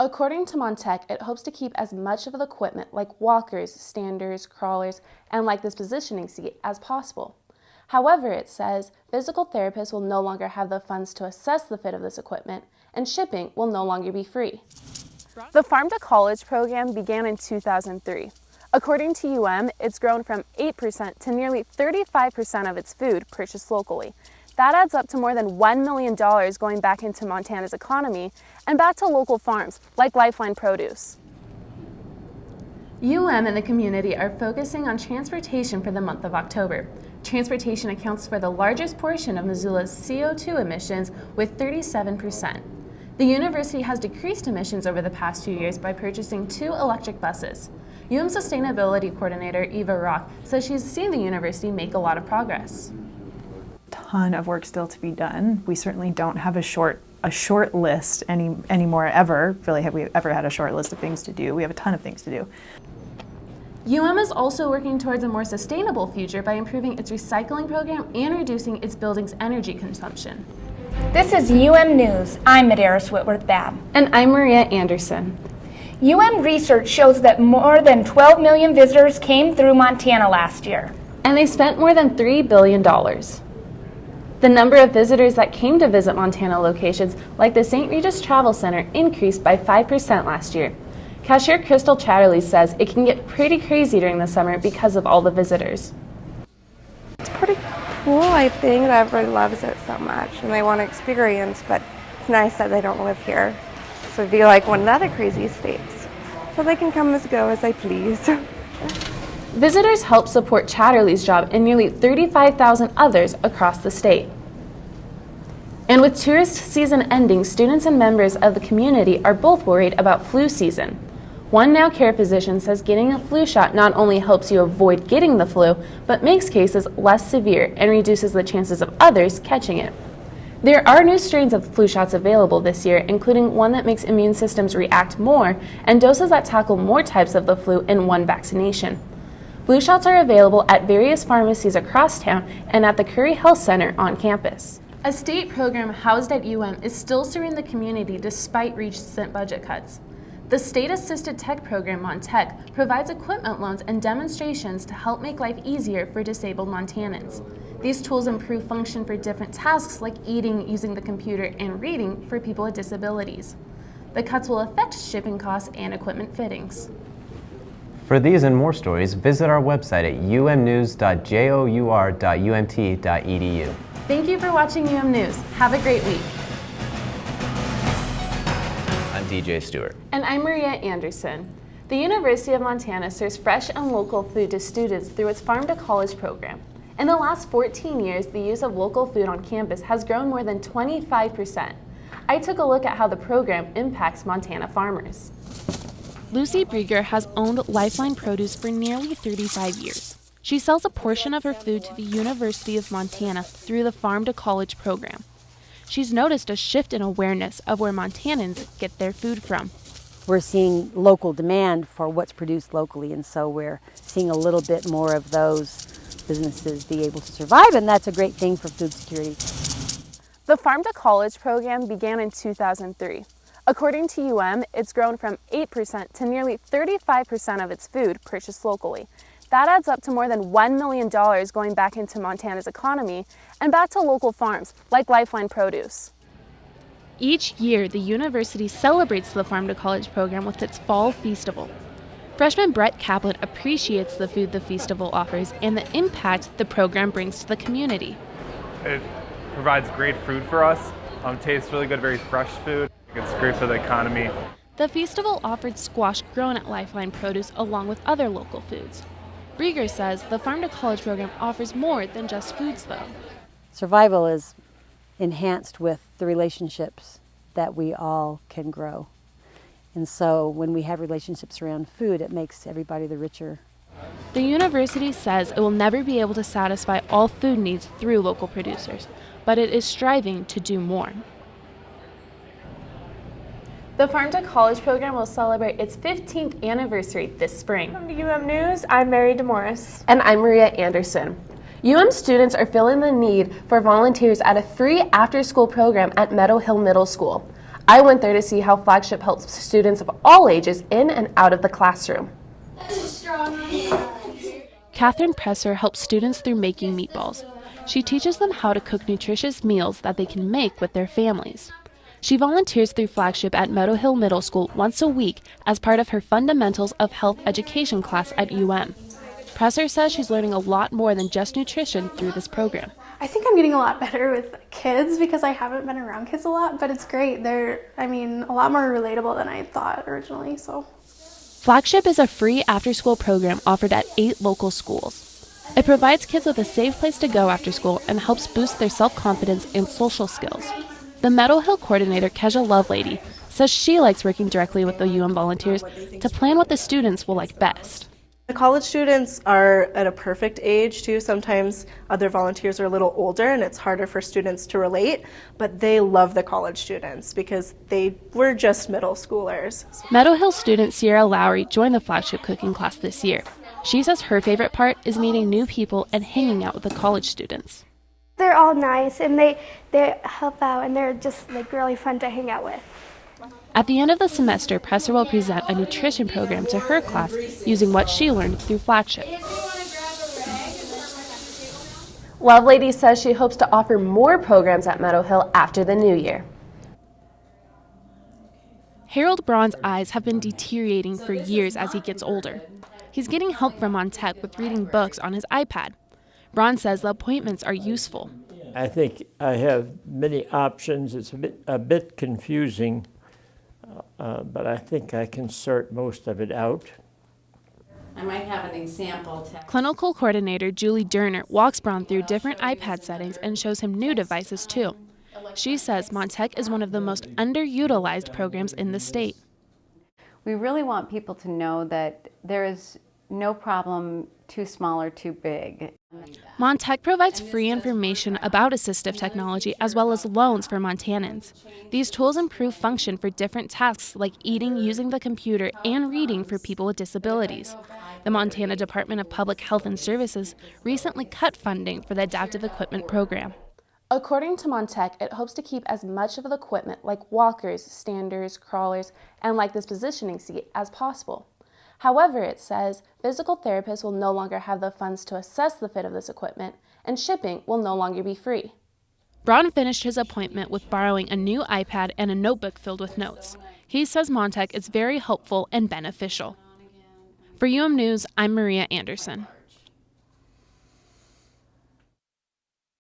According to Montech, it hopes to keep as much of the equipment like walkers, standers, crawlers, and like this positioning seat as possible. However, it says physical therapists will no longer have the funds to assess the fit of this equipment, and shipping will no longer be free. The Farm to College program began in 2003. According to it's grown from 8% to nearly 35% of its food purchased locally. That adds up to more than $1 million going back into Montana's economy and back to local farms like Lifeline Produce. and the community are focusing on transportation for the month of October. Transportation accounts for the largest portion of Missoula's CO2 emissions with 37%. The university has decreased emissions over the past few years by purchasing 2 electric buses. Sustainability Coordinator Eva Rock says she's seen the university make a lot of progress. Ton of work still to be done. We certainly don't have a short list anymore ever. Really, have we ever had a short list of things to do? We have a ton of things to do. is also working towards a more sustainable future by improving its recycling program and reducing its building's energy consumption. This is News. I'm Madaris Whitworth-Babb. And I'm Maria Anderson. Research shows that more than 12 million visitors came through Montana last year. And they spent more than $3 billion. The number of visitors that came to visit Montana locations like the St. Regis Travel Center increased by 5% last year. Cashier Crystal Chatterley says it can get pretty crazy during the summer because of all the visitors. It's pretty cool, I think, that everybody loves it so much and they want to experience, but it's nice that they don't live here. So it'd be like one of the other crazy states. So they can come and go as they please. Visitors help support Chatterley's job and nearly 35,000 others across the state. And with tourist season ending, students and members of the community are both worried about flu season. One Now Care physician says getting a flu shot not only helps you avoid getting the flu, but makes cases less severe and reduces the chances of others catching it. There are new strains of flu shots available this year, including one that makes immune systems react more and doses that tackle more types of the flu in one vaccination. Flu shots are available at various pharmacies across town and at the Curry Health Center on campus. A state program housed at is still serving the community despite recent budget cuts. The state-assisted tech program, Montech, provides equipment loans and demonstrations to help make life easier for disabled Montanans. These tools improve function for different tasks like eating, using the computer, and reading for people with disabilities. The cuts will affect shipping costs and equipment fittings. For these and more stories, visit our website at umnews.jour.umt.edu. Thank you for watching News. Have a great week. I'm DJ Stewart. And I'm Maria Anderson. The University of Montana serves fresh and local food to students through its Farm to College program. In the last 14 years, the use of local food on campus has grown more than 25%. I took a look at how the program impacts Montana farmers. Lucy Brieger has owned Lifeline Produce for nearly 35 years. She sells a portion of her food to the University of Montana through the Farm to College program. She's noticed a shift in awareness of where Montanans get their food from. We're seeing local demand for what's produced locally, and so we're seeing a little bit more of those businesses be able to survive, and that's a great thing for food security. The Farm to College program began in 2003. According to it's grown from 8% to nearly 35% of its food purchased locally. That adds up to more than $1 million going back into Montana's economy and back to local farms like Lifeline Produce. Each year, the university celebrates the Farm to College program with its Fall Feastival. Freshman Brett Kaplan appreciates the food the festival offers and the impact the program brings to the community. It provides great food for us. Tastes really good, very fresh food. It's great for the economy. The festival offered squash grown at Lifeline Produce along with other local foods. Brieger says the Farm to College program offers more than just foods, though. Survival is enhanced with the relationships that we all can grow. And so when we have relationships around food, it makes everybody the richer. The university says it will never be able to satisfy all food needs through local producers, but it is striving to do more. The Farm to College program will celebrate its 15th anniversary this spring. Welcome to News. I'm Mary DeMorris. And I'm Maria Anderson. Students are feeling the need for volunteers at a free after-school program at Meadow Hill Middle School. I went there to see how Flagship helps students of all ages in and out of the classroom. Catherine Presser helps students through making meatballs. She teaches them how to cook nutritious meals that they can make with their families. She volunteers through Flagship at Meadow Hill Middle School once a week as part of her Fundamentals of Health education class at UM. Presser says she's learning a lot more than just nutrition through this program. I think I'm getting a lot better with kids because I haven't been around kids a lot, but it's great. They're, a lot more relatable than I thought originally, so. Flagship is a free after-school program offered at 8 local schools. It provides kids with a safe place to go after school and helps boost their self-confidence and social skills. The Meadow Hill coordinator, Kesha Lovelady, says she likes working directly with the UM volunteers to plan what the students will like best. The college students are at a perfect age too. Sometimes other volunteers are a little older and it's harder for students to relate, but they love the college students because they were just middle schoolers. Meadow Hill student Sierra Lowry joined the Flagship cooking class this year. She says her favorite part is meeting new people and hanging out with the college students. They're all nice and they help out and they're just really fun to hang out with. At the end of the semester, Presser will present a nutrition program to her class using what she learned through Flagship. Lovelady says she hopes to offer more programs at Meadow Hill after the new year. Harold Braun's eyes have been deteriorating for years as he gets older. He's getting help from Montech with reading books on his iPad. Braun says the appointments are useful. I think I have many options. It's a bit confusing. But I think I can sort most of it out. I might have an example. Clinical coordinator Julie Durner walks Braun through different iPad settings and shows him new devices too. She says Montech is one of the most underutilized programs in the state. We really want people to know that there is no problem too small or too big. Montech provides free information about assistive technology as well as loans for Montanans. These tools improve function for different tasks like eating using the computer and reading for people with disabilities. The Montana Department of Public Health and Services recently cut funding for the adaptive equipment program. According to Montech, it hopes to keep as much of the equipment like walkers, standers, crawlers, and like this positioning seat as possible. However, it says physical therapists will no longer have the funds to assess the fit of this equipment, and shipping will no longer be free. Braun finished his appointment with borrowing a new iPad and a notebook filled with notes. He says Montech is very helpful and beneficial. For UM News, I'm Maria Anderson.